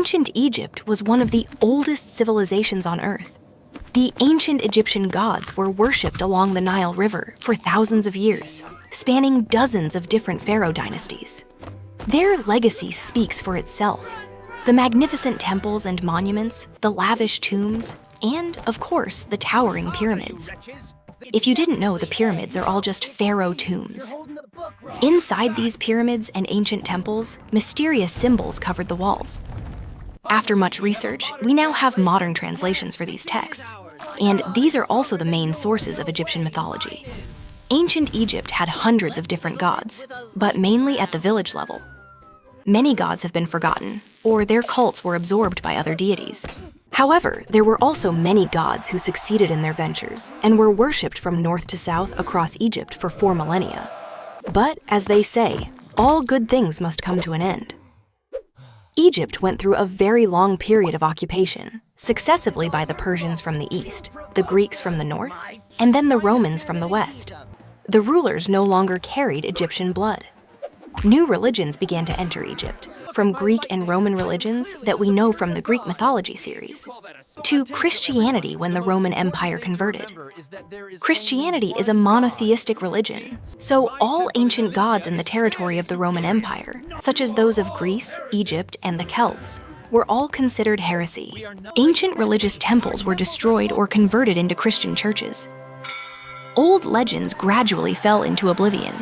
Ancient Egypt was one of the oldest civilizations on Earth. The ancient Egyptian gods were worshipped along the Nile River for thousands of years, spanning dozens of different pharaoh dynasties. Their legacy speaks for itself. The magnificent temples and monuments, the lavish tombs, and, of course, the towering pyramids. If you didn't know, the pyramids are all just pharaoh tombs. Inside these pyramids and ancient temples, mysterious symbols covered the walls. After much research, we now have modern translations for these texts, and these are also the main sources of Egyptian mythology. Ancient Egypt had hundreds of different gods, but mainly at the village level. Many gods have been forgotten, or their cults were absorbed by other deities. However, there were also many gods who succeeded in their ventures and were worshipped from north to south across Egypt for 4 millennia. But, as they say, all good things must come to an end. Egypt went through a very long period of occupation, successively by the Persians from the east, the Greeks from the north, and then the Romans from the west. The rulers no longer carried Egyptian blood. New religions began to enter Egypt, from Greek and Roman religions that we know from the Greek mythology series, to Christianity when the Roman Empire converted. Christianity is a monotheistic religion, so all ancient gods in the territory of the Roman Empire, such as those of Greece, Egypt, and the Celts, were all considered heresy. Ancient religious temples were destroyed or converted into Christian churches. Old legends gradually fell into oblivion.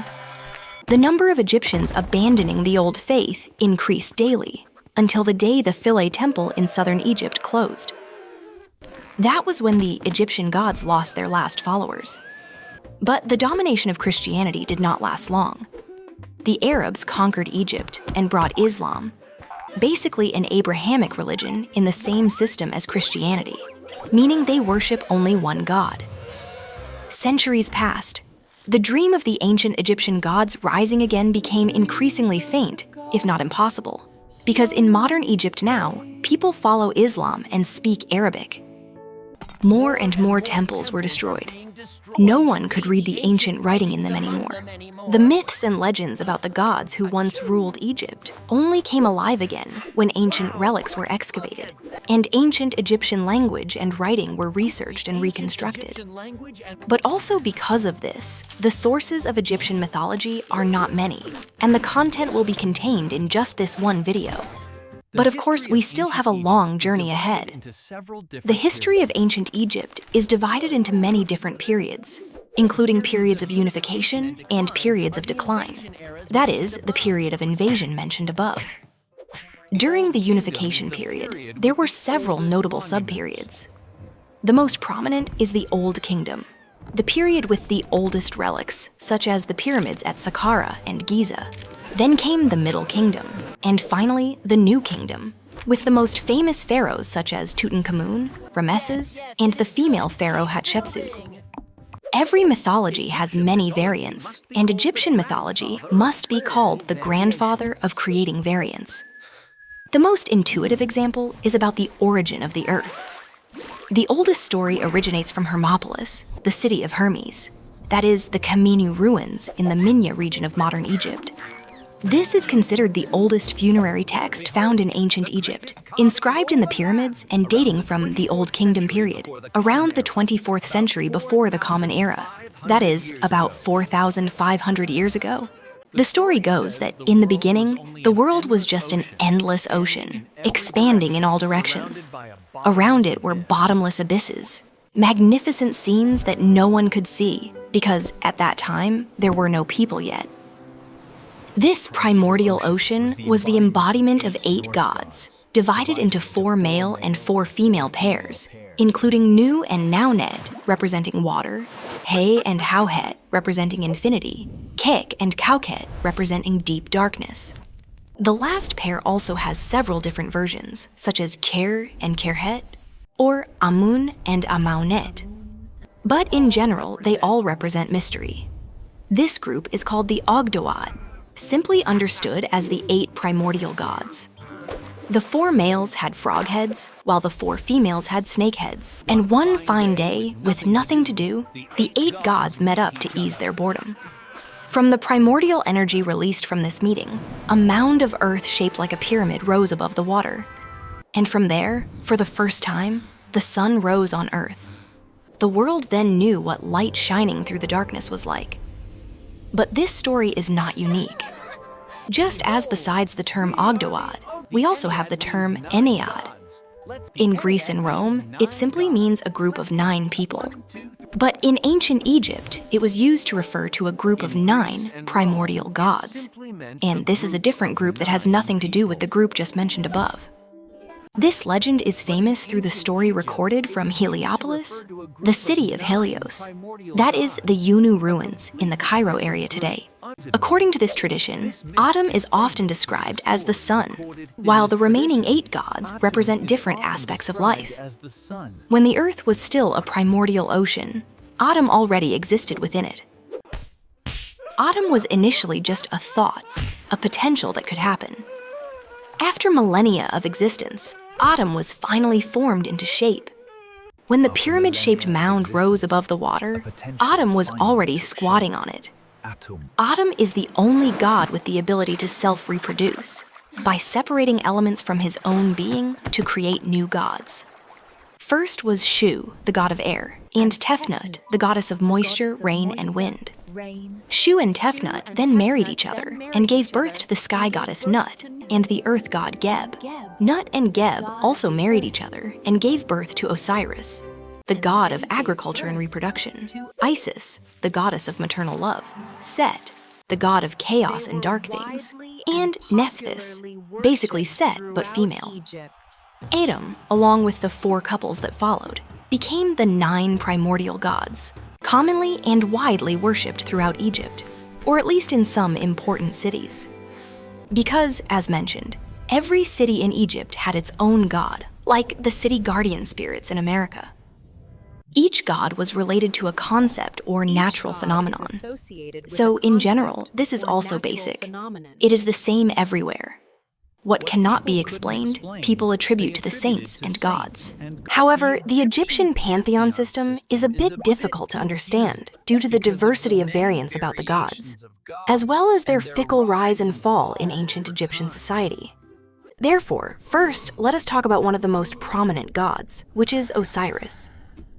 The number of Egyptians abandoning the old faith increased daily, until the day the Philae Temple in southern Egypt closed. That was when the Egyptian gods lost their last followers. But the domination of Christianity did not last long. The Arabs conquered Egypt and brought Islam, basically an Abrahamic religion in the same system as Christianity, meaning they worship only one god. Centuries passed. The dream of the ancient Egyptian gods rising again became increasingly faint, if not impossible, because in modern Egypt now, people follow Islam and speak Arabic. More and more temples were destroyed. No one could read the ancient writing in them anymore. The myths and legends about the gods who once ruled Egypt only came alive again when ancient relics were excavated, and ancient Egyptian language and writing were researched and reconstructed. But also because of this, the sources of Egyptian mythology are not many, and the content will be contained in just this one video. But of course, we still have a long journey ahead. The history of ancient Egypt is divided into many different periods, including periods of unification and periods of decline. That is, the period of invasion mentioned above. During the unification period, there were several notable subperiods. The most prominent is the Old Kingdom, the period with the oldest relics, such as the pyramids at Saqqara and Giza. Then came the Middle Kingdom, and finally the New Kingdom, with the most famous pharaohs such as Tutankhamun, Ramesses, and the female pharaoh Hatshepsut. Every mythology has many variants, and Egyptian mythology must be called the grandfather of creating variants. The most intuitive example is about the origin of the Earth. The oldest story originates from Hermopolis, the city of Hermes, that is, the Kaminu ruins in the Minya region of modern Egypt. This is considered the oldest funerary text found in ancient Egypt, inscribed in the pyramids and dating from the Old Kingdom period, around the 24th century before the Common Era, that is, about 4,500 years ago. The story goes that in the beginning, the world was just an endless ocean, expanding in all directions. Around it were bottomless abysses, magnificent scenes that no one could see, because at that time, there were no people yet. This primordial ocean was the embodiment of 8 gods, divided into 4 male and 4 female pairs, including Nu and Naunet, representing water, He and Hauhet, representing infinity, Kek and Kauket, representing deep darkness. The last pair also has several different versions, such as Ker and Kerhet, or Amun and Amaunet. But in general, they all represent mystery. This group is called the Ogdoad, simply understood as the 8 primordial gods. The 4 males had frog heads, while the 4 females had snake heads. And one fine day, with nothing to do, the 8 gods met up to ease their boredom. From the primordial energy released from this meeting, a mound of earth shaped like a pyramid rose above the water. And from there, for the first time, the sun rose on Earth. The world then knew what light shining through the darkness was like. But this story is not unique. Just as besides the term Ogdoad, we also have the term Ennead. In Greece and Rome, it simply means a group of 9 people. But in ancient Egypt, it was used to refer to a group of 9 primordial gods. And this is a different group that has nothing to do with the group just mentioned above. This legend is famous through the story recorded from Heliopolis, the city of Helios. That is the Yunu ruins in the Cairo area today. According to this tradition, Atum is often described as the sun, while the remaining 8 gods represent different aspects of life. When the earth was still a primordial ocean, Atum already existed within it. Atum was initially just a thought, a potential that could happen. After millennia of existence, Atum was finally formed into shape. When the pyramid-shaped mound rose above the water, Atum was already squatting on it. Atum is the only god with the ability to self-reproduce, by separating elements from his own being to create new gods. First was Shu, the god of air, and Tefnut, the goddess of moisture, rain, and wind. Shu and Tefnut then married each other and gave birth to the sky goddess Nut and the earth god Geb. Nut and Geb also married each other and gave birth to Osiris, the god of agriculture and reproduction, Isis, the goddess of maternal love, Set, the god of chaos and dark things, and Nephthys, basically Set but female. Atum, along with the 4 couples that followed, became the 9 primordial gods, commonly and widely worshipped throughout Egypt, or at least in some important cities. Because, as mentioned, every city in Egypt had its own god, like the city guardian spirits in America. Each god was related to a concept or natural phenomenon. So, in general, this is also basic. It is the same everywhere. What cannot be explained, people attribute to the saints and gods. However, the Egyptian pantheon system is a bit difficult to understand due to the diversity of variants about the gods, as well as their fickle rise and fall in ancient Egyptian society. Therefore, first, let us talk about one of the most prominent gods, which is Osiris.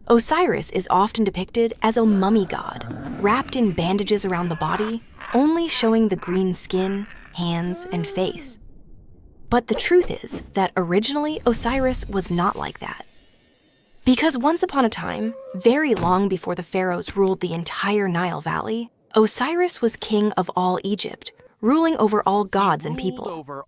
Osiris is often depicted as a mummy god, wrapped in bandages around the body, only showing the green skin, hands, and face. But the truth is that originally Osiris was not like that. Because once upon a time, very long before the pharaohs ruled the entire Nile Valley, Osiris was king of all Egypt, ruling over all gods and people.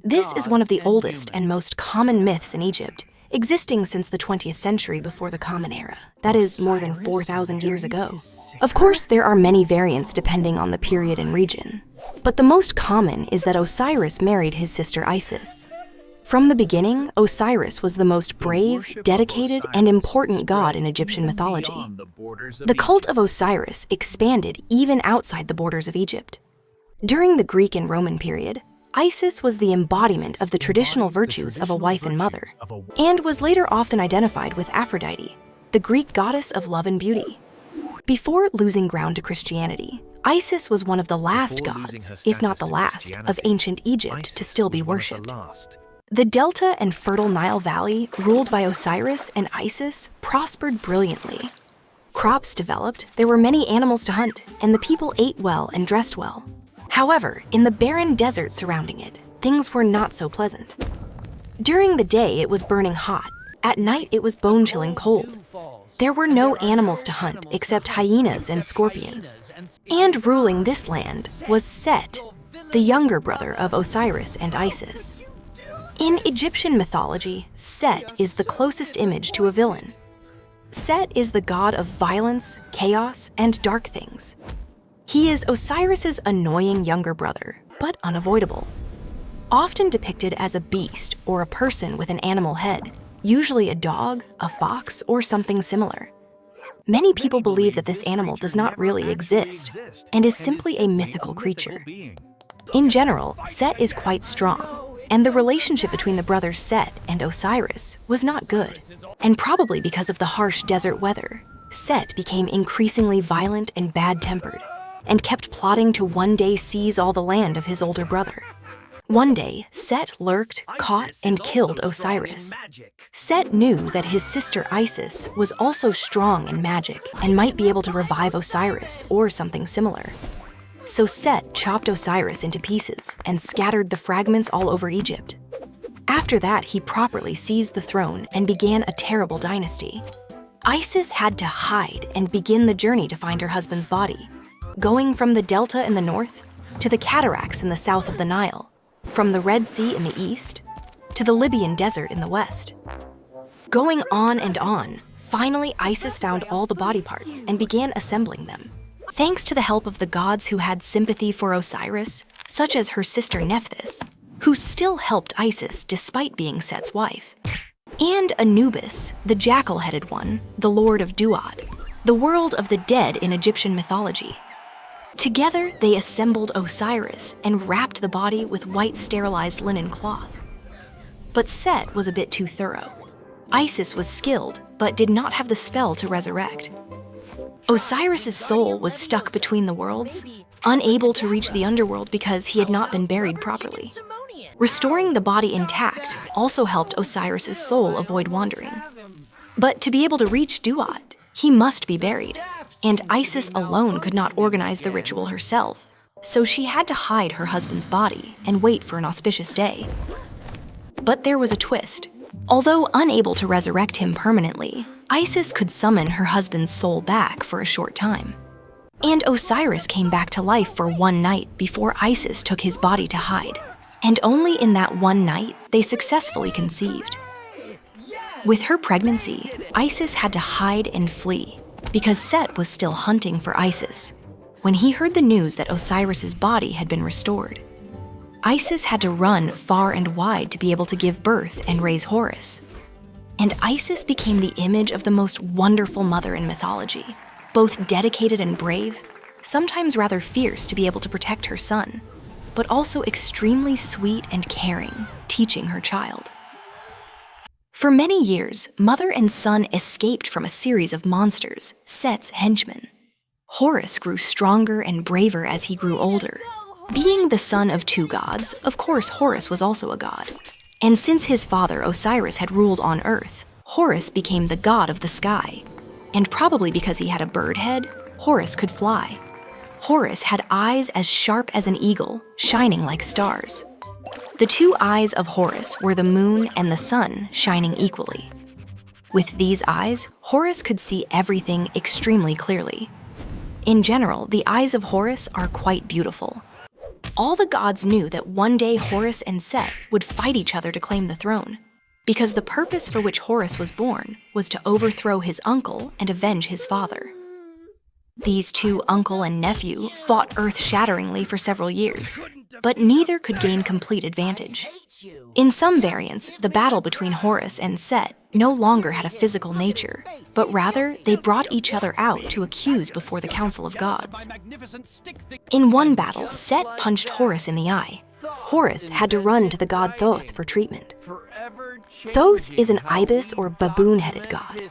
This is one of the oldest and most common myths in Egypt, existing since the 20th century before the Common Era, that is more than 4,000 years ago. Of course, there are many variants depending on the period and region, but the most common is that Osiris married his sister Isis. From the beginning, Osiris was the most brave, dedicated, and important god in Egyptian mythology. The cult of Osiris expanded even outside the borders of Egypt. During the Greek and Roman period, Isis was the embodiment of the traditional virtues of a wife and mother, and was later often identified with Aphrodite, the Greek goddess of love and beauty. Before losing ground to Christianity, Isis was one of the last gods, if not the last, of ancient Egypt to still be worshipped. The Delta and fertile Nile Valley, ruled by Osiris and Isis, prospered brilliantly. Crops developed, there were many animals to hunt, and the people ate well and dressed well. However, in the barren desert surrounding it, things were not so pleasant. During the day, it was burning hot. At night, it was bone-chilling cold. There were no animals to hunt except hyenas and scorpions. And ruling this land was Set, the younger brother of Osiris and Isis. In Egyptian mythology, Set is the closest image to a villain. Set is the god of violence, chaos, and dark things. He is Osiris's annoying younger brother, but unavoidable. Often depicted as a beast or a person with an animal head, usually a dog, a fox, or something similar. Many people believe that this animal does not really exist and is simply a mythical creature. In general, Set is quite strong, and the relationship between the brothers Set and Osiris was not good. And probably because of the harsh desert weather, Set became increasingly violent and bad-tempered, and kept plotting to one day seize all the land of his older brother. One day, Set lurked, caught, and killed Osiris. Set knew that his sister Isis was also strong in magic and might be able to revive Osiris or something similar. So Set chopped Osiris into pieces and scattered the fragments all over Egypt. After that, he properly seized the throne and began a terrible dynasty. Isis had to hide and begin the journey to find her husband's body, going from the delta in the north to the cataracts in the south of the Nile, from the Red Sea in the east to the Libyan desert in the west. Going on and on, finally Isis found all the body parts and began assembling them. Thanks to the help of the gods who had sympathy for Osiris, such as her sister Nephthys, who still helped Isis despite being Set's wife, and Anubis, the jackal-headed one, the lord of Duat, the world of the dead in Egyptian mythology. Together, they assembled Osiris and wrapped the body with white sterilized linen cloth. But Set was a bit too thorough. Isis was skilled, but did not have the spell to resurrect. Osiris's soul was stuck between the worlds, unable to reach the underworld because he had not been buried properly. Restoring the body intact also helped Osiris's soul avoid wandering. But to be able to reach Duat, he must be buried, and Isis alone could not organize the ritual herself, so she had to hide her husband's body and wait for an auspicious day. But there was a twist. Although unable to resurrect him permanently, Isis could summon her husband's soul back for a short time. And Osiris came back to life for one night before Isis took his body to hide, and only in that one night they successfully conceived. With her pregnancy, Isis had to hide and flee, because Set was still hunting for Isis when he heard the news that Osiris's body had been restored. Isis had to run far and wide to be able to give birth and raise Horus. And Isis became the image of the most wonderful mother in mythology, both dedicated and brave, sometimes rather fierce to be able to protect her son, but also extremely sweet and caring, teaching her child. For many years, mother and son escaped from a series of monsters, Set's henchmen. Horus grew stronger and braver as he grew older. Being the son of two gods, of course Horus was also a god. And since his father Osiris had ruled on Earth, Horus became the god of the sky. And probably because he had a bird head, Horus could fly. Horus had eyes as sharp as an eagle, shining like stars. The two eyes of Horus were the moon and the sun shining equally. With these eyes, Horus could see everything extremely clearly. In general, the eyes of Horus are quite beautiful. All the gods knew that one day Horus and Set would fight each other to claim the throne, because the purpose for which Horus was born was to overthrow his uncle and avenge his father. These two uncle and nephew fought earth-shatteringly for several years, but neither could gain complete advantage. In some variants, the battle between Horus and Set no longer had a physical nature, but rather they brought each other out to accuse before the Council of Gods. In one battle, Set punched Horus in the eye. Horus had to run to the god Thoth for treatment. Thoth is an ibis or baboon-headed god.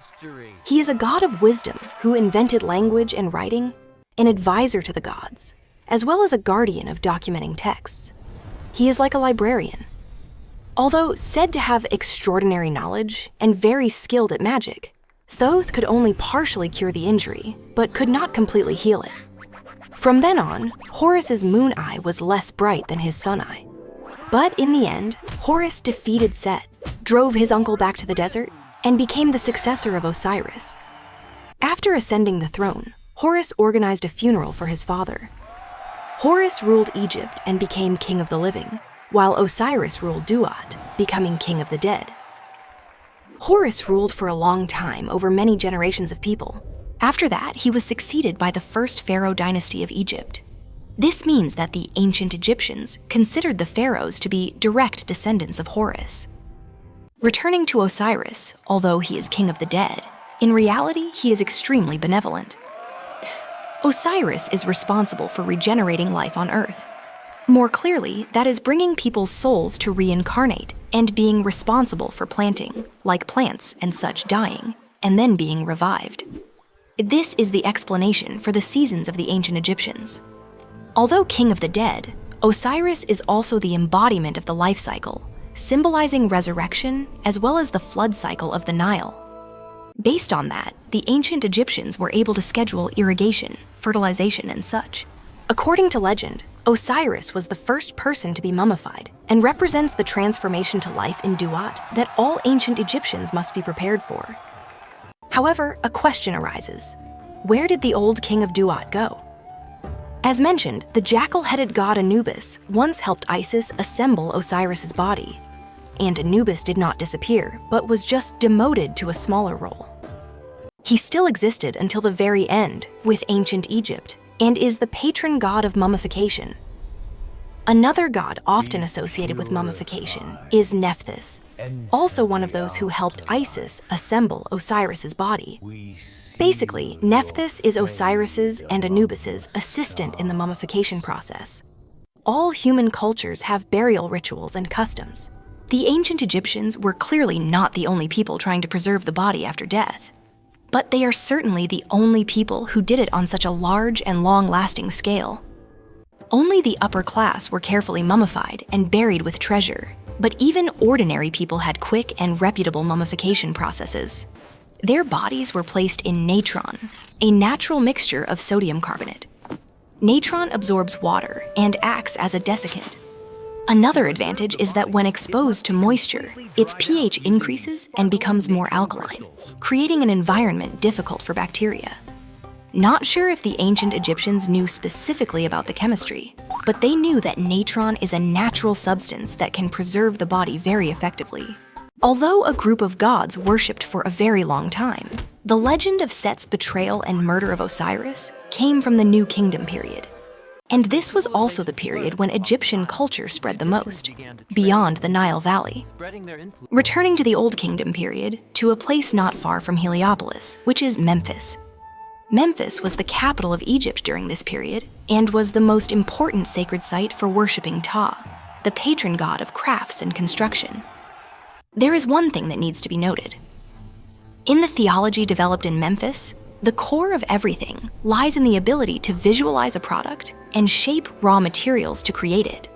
He is a god of wisdom who invented language and writing, an advisor to the gods, as well as a guardian of documenting texts. He is like a librarian. Although said to have extraordinary knowledge and very skilled at magic, Thoth could only partially cure the injury, but could not completely heal it. From then on, Horus's moon eye was less bright than his sun eye. But in the end, Horus defeated Set, drove his uncle back to the desert, and became the successor of Osiris. After ascending the throne, Horus organized a funeral for his father. Horus ruled Egypt and became king of the living, while Osiris ruled Duat, becoming king of the dead. Horus ruled for a long time over many generations of people. After that, he was succeeded by the first pharaoh dynasty of Egypt. This means that the ancient Egyptians considered the pharaohs to be direct descendants of Horus. Returning to Osiris, although he is king of the dead, in reality he is extremely benevolent. Osiris is responsible for regenerating life on Earth. More clearly, that is bringing people's souls to reincarnate and being responsible for planting, like plants and such dying, and then being revived. This is the explanation for the seasons of the ancient Egyptians. Although king of the dead, Osiris is also the embodiment of the life cycle, symbolizing resurrection as well as the flood cycle of the Nile. Based on that, the ancient Egyptians were able to schedule irrigation, fertilization, and such. According to legend, Osiris was the first person to be mummified and represents the transformation to life in Duat that all ancient Egyptians must be prepared for. However, a question arises. Where did the old king of Duat go? As mentioned, the jackal-headed god Anubis once helped Isis assemble Osiris's body. And Anubis did not disappear, but was just demoted to a smaller role. He still existed until the very end with ancient Egypt, and is the patron god of mummification. Another god often associated with mummification is Nephthys, also one of those who helped Isis assemble Osiris's body. Basically, Nephthys is Osiris's and Anubis's assistant in the mummification process. All human cultures have burial rituals and customs. The ancient Egyptians were clearly not the only people trying to preserve the body after death. But they are certainly the only people who did it on such a large and long-lasting scale. Only the upper class were carefully mummified and buried with treasure, but even ordinary people had quick and reputable mummification processes. Their bodies were placed in natron, a natural mixture of sodium carbonate. Natron absorbs water and acts as a desiccant. Another advantage is that when exposed to moisture, its pH increases and becomes more alkaline, creating an environment difficult for bacteria. Not sure if the ancient Egyptians knew specifically about the chemistry, but they knew that natron is a natural substance that can preserve the body very effectively. Although a group of gods worshipped for a very long time, the legend of Set's betrayal and murder of Osiris came from the New Kingdom period. And this was also the period when Egyptian culture spread the most, beyond the Nile Valley. Returning to the Old Kingdom period, to a place not far from Heliopolis, which is Memphis. Memphis was the capital of Egypt during this period, and was the most important sacred site for worshipping Ptah, the patron god of crafts and construction. There is one thing that needs to be noted. In the theology developed in Memphis, the core of everything lies in the ability to visualize a product and shape raw materials to create it.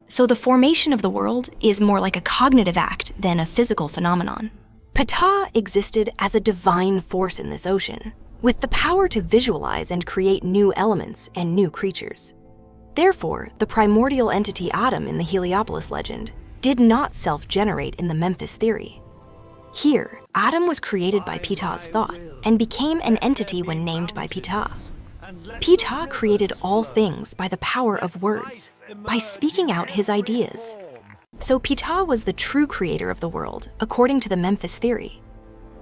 So the formation of the world is more like a cognitive act than a physical phenomenon. Ptah existed as a divine force in this ocean, with the power to visualize and create new elements and new creatures. Therefore, the primordial entity Adam in the Heliopolis legend did not self-generate in the Memphis theory. Here, Adam was created by Ptah's thought and became an entity when named by Ptah. Ptah created all things by the power of words, by speaking out his ideas. So Ptah was the true creator of the world, according to the Memphis theory.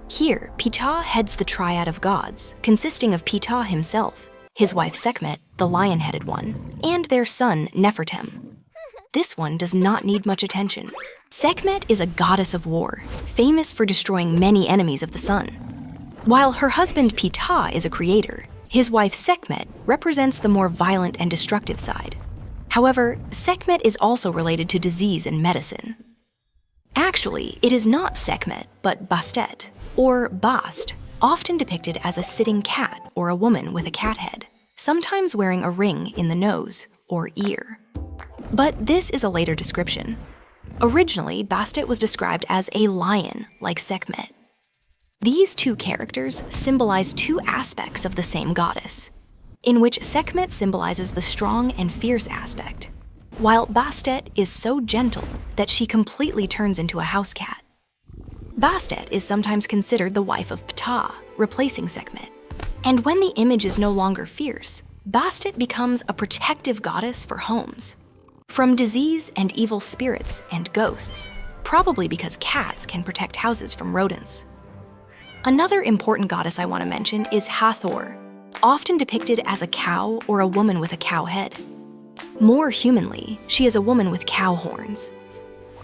Here, Ptah heads the triad of gods, consisting of Ptah himself, his wife Sekhmet, the lion-headed one, and their son Nefertem. This one does not need much attention. Sekhmet is a goddess of war, famous for destroying many enemies of the sun. While her husband Ptah is a creator, his wife Sekhmet represents the more violent and destructive side. However, Sekhmet is also related to disease and medicine. Actually, it is not Sekhmet, but Bastet, or Bast, often depicted as a sitting cat or a woman with a cat head, sometimes wearing a ring in the nose or ear. But this is a later description. Originally, Bastet was described as a lion, like Sekhmet. These two characters symbolize two aspects of the same goddess, in which Sekhmet symbolizes the strong and fierce aspect, while Bastet is so gentle that she completely turns into a house cat. Bastet is sometimes considered the wife of Ptah, replacing Sekhmet. And when the image is no longer fierce, Bastet becomes a protective goddess for homes, from disease and evil spirits and ghosts, probably because cats can protect houses from rodents. Another important goddess I want to mention is Hathor, often depicted as a cow or a woman with a cow head. More humanly, she is a woman with cow horns.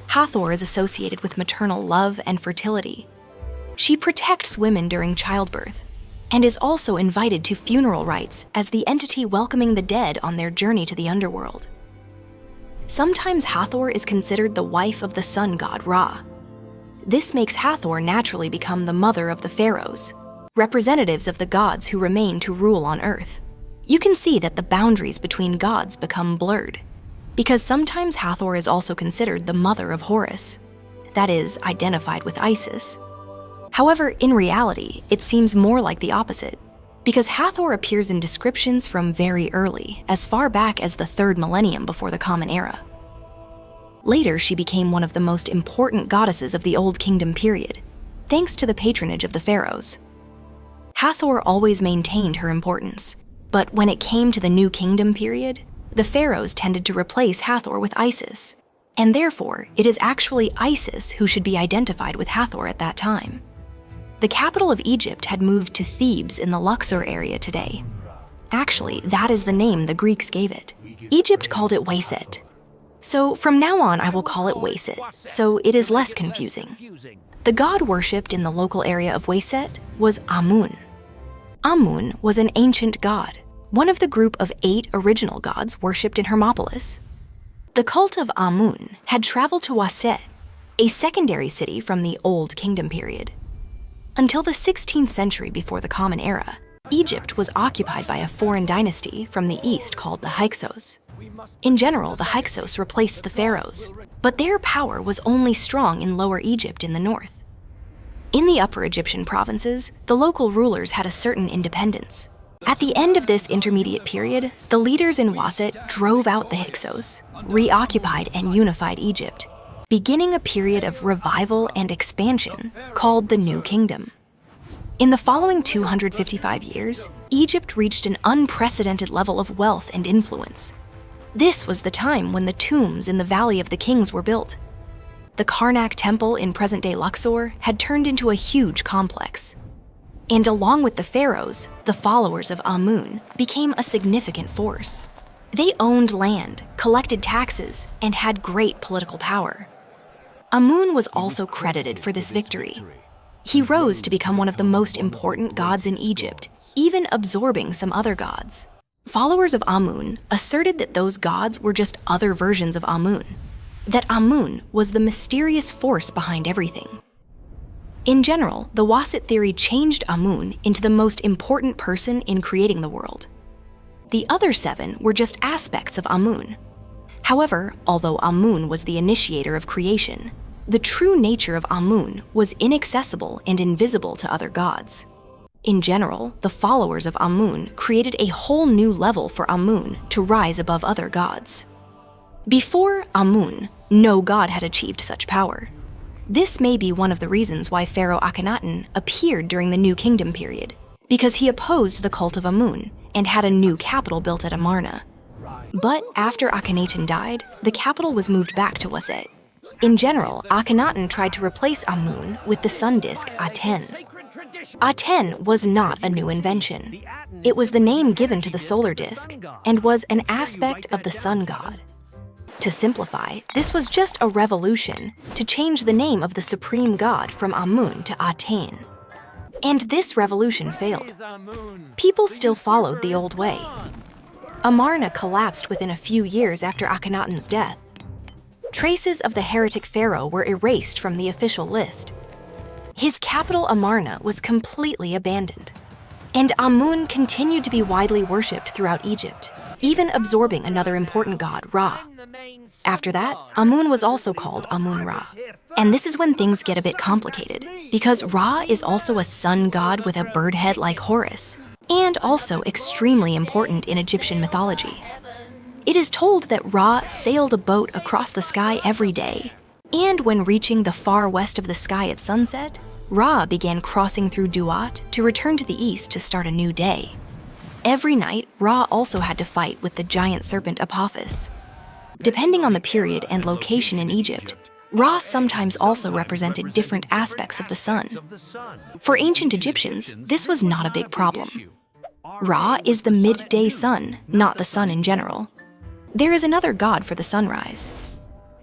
Hathor is associated with maternal love and fertility. She protects women during childbirth, and is also invited to funeral rites as the entity welcoming the dead on their journey to the underworld. Sometimes Hathor is considered the wife of the sun god Ra. This makes Hathor naturally become the mother of the Pharaohs, representatives of the gods who remain to rule on Earth. You can see that the boundaries between gods become blurred. because sometimes Hathor is also considered the mother of Horus, that is, identified with Isis. However, in reality, it seems more like the opposite, because Hathor appears in descriptions from very early, as far back as the 3rd millennium before the Common Era. Later, she became one of the most important goddesses of the Old Kingdom period, thanks to the patronage of the Pharaohs. Hathor always maintained her importance, but when it came to the New Kingdom period, the Pharaohs tended to replace Hathor with Isis, and therefore it is actually Isis who should be identified with Hathor at that time. The capital of Egypt had moved to Thebes in the Luxor area today. Actually, that is the name the Greeks gave it. Egypt called it Bastet. So from now on I will call it Bastet, so it is less confusing. The god worshipped in the local area of Bastet was Amun. Amun was an ancient god, one of the group of 8 original gods worshipped in Hermopolis. The cult of Amun had traveled to Bastet, a secondary city from the Old Kingdom period. Until the 16th century before the Common Era, Egypt was occupied by a foreign dynasty from the east called the Hyksos. In general, the Hyksos replaced the Pharaohs, but their power was only strong in Lower Egypt in the north. In the Upper Egyptian provinces, the local rulers had a certain independence. At the end of this intermediate period, the leaders in Bastet drove out the Hyksos, reoccupied and unified Egypt, beginning a period of revival and expansion called the New Kingdom. In the following 255 years, Egypt reached an unprecedented level of wealth and influence. This was the time when the tombs in the Valley of the Kings were built. The Karnak Temple in present-day Luxor had turned into a huge complex. And along with the pharaohs, the followers of Amun became a significant force. They owned land, collected taxes, and had great political power. Amun was also credited for this victory. He rose to become one of the most important gods in Egypt, even absorbing some other gods. Followers of Amun asserted that those gods were just other versions of Amun, that Amun was the mysterious force behind everything. In general, the Bastet theory changed Amun into the most important person in creating the world. The other 7 were just aspects of Amun. However, although Amun was the initiator of creation, the true nature of Amun was inaccessible and invisible to other gods. In general, the followers of Amun created a whole new level for Amun to rise above other gods. Before Amun, no god had achieved such power. This may be one of the reasons why Pharaoh Akhenaten appeared during the New Kingdom period, because he opposed the cult of Amun and had a new capital built at Amarna. But after Akhenaten died, the capital was moved back to Bastet. In general, Akhenaten tried to replace Amun with the sun disk Aten. Aten was not a new invention. It was the name given to the solar disk and was an aspect of the sun god. To simplify, this was just a revolution to change the name of the supreme god from Amun to Aten. And this revolution failed. People still followed the old way. Amarna collapsed within a few years after Akhenaten's death. Traces of the heretic pharaoh were erased from the official list. His capital Amarna was completely abandoned. And Amun continued to be widely worshipped throughout Egypt, even absorbing another important god, Ra. After that, Amun was also called Amun-Ra. And this is when things get a bit complicated, because Ra is also a sun god with a bird head like Horus, and also extremely important in Egyptian mythology. It is told that Ra sailed a boat across the sky every day, and when reaching the far west of the sky at sunset, Ra began crossing through Duat to return to the east to start a new day. Every night, Ra also had to fight with the giant serpent Apophis. Depending on the period and location in Egypt, Ra sometimes also represented different aspects of the sun. For ancient Egyptians, this was not a big problem. Ra is the midday sun, not the sun in general. There is another god for the sunrise.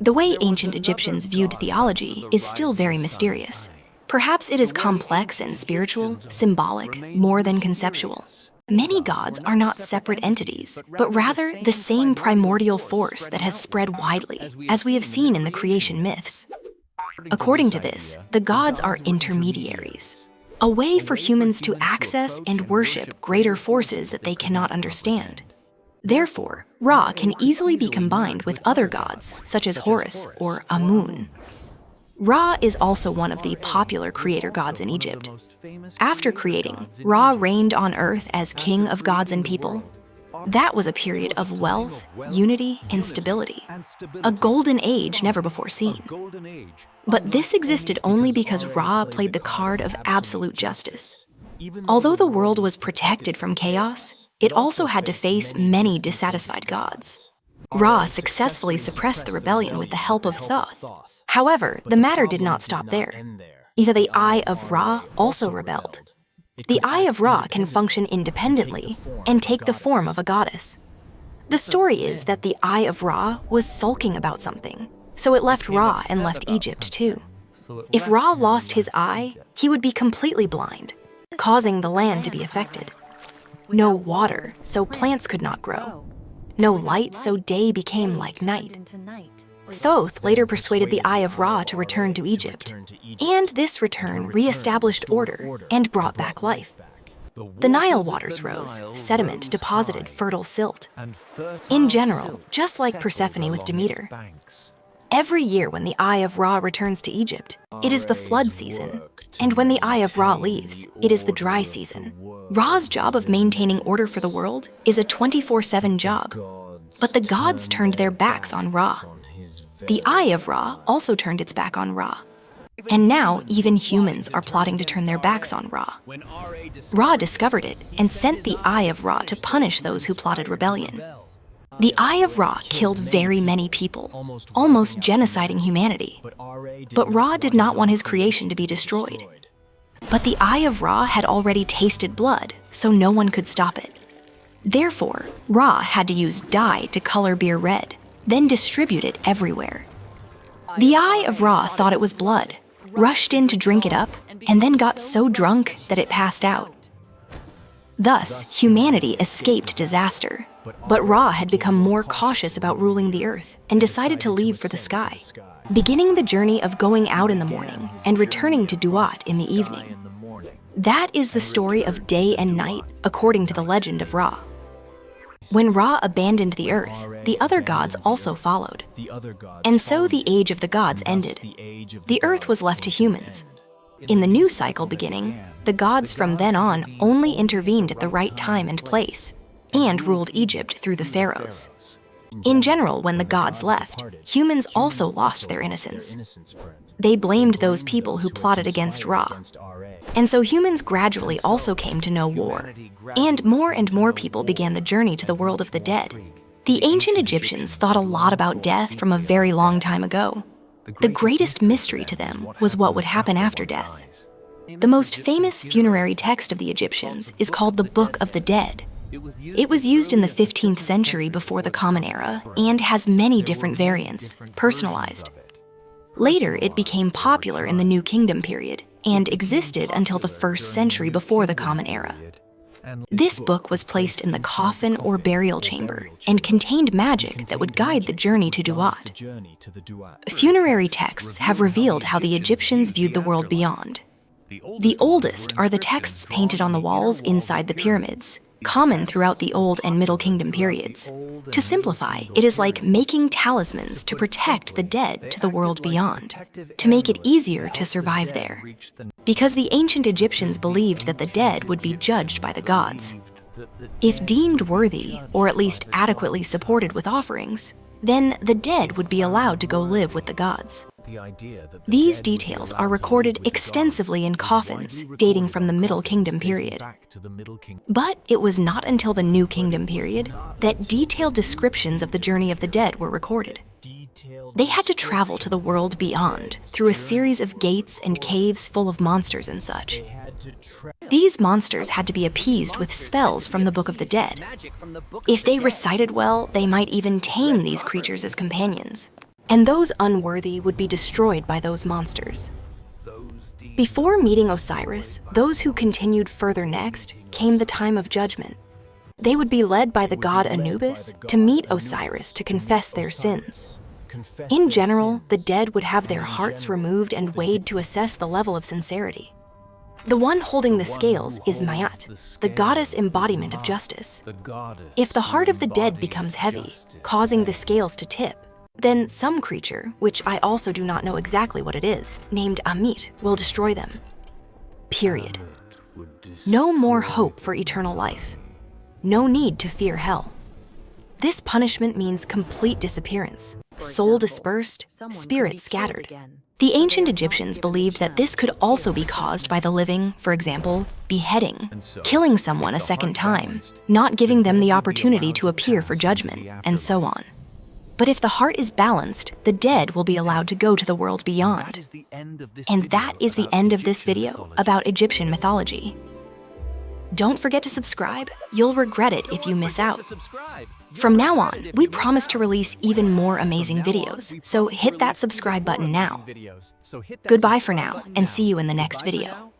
The way ancient Egyptians viewed theology is still very mysterious. Perhaps it is complex and spiritual, symbolic, more than conceptual. Many gods are not separate entities, but rather the same primordial force that has spread widely, as we have seen in the creation myths. According to this, the gods are intermediaries, a way for humans to access and worship greater forces that they cannot understand. Therefore, Ra can easily be combined with other gods, such as Horus or Amun. Ra is also one of the popular creator gods in Egypt. After creating, Ra reigned on earth as king of gods and people. That was a period of wealth, unity, and stability, a golden age never before seen. But this existed only because Ra played the card of absolute justice. Although the world was protected from chaos, it also had to face many dissatisfied gods. Ra successfully suppressed the rebellion with the help of Thoth. However, the matter did not stop there. The Eye of Ra also rebelled. The Eye of Ra can function independently and take the form of a goddess. The story is that the Eye of Ra was sulking about something, so it left Ra and left Egypt too. If Ra lost his eye, he would be completely blind, causing the land to be affected. No water, so plants could not grow. No light, so day became like night. Thoth later persuaded the Eye of Ra to return to Egypt, and this return re-established order and brought back life. The Nile waters rose, sediment deposited fertile silt. In general, just like Persephone with Demeter, every year when the Eye of Ra returns to Egypt, it is the flood season, and when the Eye of Ra leaves, it is the dry season. Ra's job of maintaining order for the world is a 24/7 job, but the gods turned their backs on Ra. The Eye of Ra also turned its back on Ra. And now even humans are plotting to turn their backs on Ra. Ra discovered it and sent the Eye of Ra to punish those who plotted rebellion. The Eye of Ra killed very many people, almost genociding humanity. But Ra did not want his creation to be destroyed. But the Eye of Ra had already tasted blood, so no one could stop it. Therefore, Ra had to use dye to color beer red, then distribute it everywhere. The Eye of Ra thought it was blood, rushed in to drink it up, and then got so drunk that it passed out. Thus, humanity escaped disaster. But Ra had become more cautious about ruling the earth and decided to leave for the sky, beginning the journey of going out in the morning and returning to Duat in the evening. That is the story of day and night according to the legend of Ra. When Ra abandoned the earth, the other gods also followed. And so the age of the gods ended. The earth was left to humans. In the new cycle beginning, the gods from then on only intervened at the right time and place, and ruled Egypt through the Pharaohs. In general, when the gods left, humans also lost their innocence. They blamed those people who plotted against Ra. And so humans gradually also came to know war, and more people began the journey to the world of the dead. The ancient Egyptians thought a lot about death from a very long time ago. The greatest mystery to them was what would happen after death. The most famous funerary text of the Egyptians is called the Book of the Dead. It was used in the 15th century before the Common Era and has many different variants, personalized. Later, it became popular in the New Kingdom period and existed until the 1st century before the Common Era. This book was placed in the coffin or burial chamber and contained magic that would guide the journey to Duat. Funerary texts have revealed how the Egyptians viewed the world beyond. The oldest are the texts painted on the walls inside the pyramids, common throughout the Old and Middle Kingdom periods. To simplify, it is like making talismans to protect the dead to the world beyond, to make it easier to survive there. Because the ancient Egyptians believed that the dead would be judged by the gods. If deemed worthy, or at least adequately supported with offerings, then the dead would be allowed to go live with the gods. These details are recorded extensively in coffins dating from the Middle Kingdom period. But it was not until the New Kingdom period that detailed descriptions of the journey of the dead were recorded. They had to travel to the world beyond through a series of gates and caves full of monsters and such. These monsters had to be appeased with spells from the Book of the Dead. If they recited well, they might even tame these creatures as companions. And those unworthy would be destroyed by those monsters. Before meeting Osiris, those who continued further next came the time of judgment. They would be led by the god Anubis to meet Osiris to confess their sins. In general, the dead would have their hearts removed and weighed to assess the level of sincerity. The one holding the scales is Mayat, the goddess embodiment of justice. If the heart of the dead becomes heavy, causing the scales to tip, then some creature, which I also do not know exactly what it is, named Amit, will destroy them. Period. No more hope for eternal life. No need to fear hell. This punishment means complete disappearance, soul dispersed, spirit scattered. The ancient Egyptians believed that this could also be caused by the living, for example, beheading, killing someone a second time, not giving them the opportunity to appear for judgment, and so on. But if the heart is balanced, the dead will be allowed to go to the world beyond. And that is the end of this video about Egyptian mythology. Don't forget to subscribe. You'll regret it if you miss out. From now on, we promise to release even more amazing videos, so hit that subscribe button now. Goodbye for now, and see you in the next video.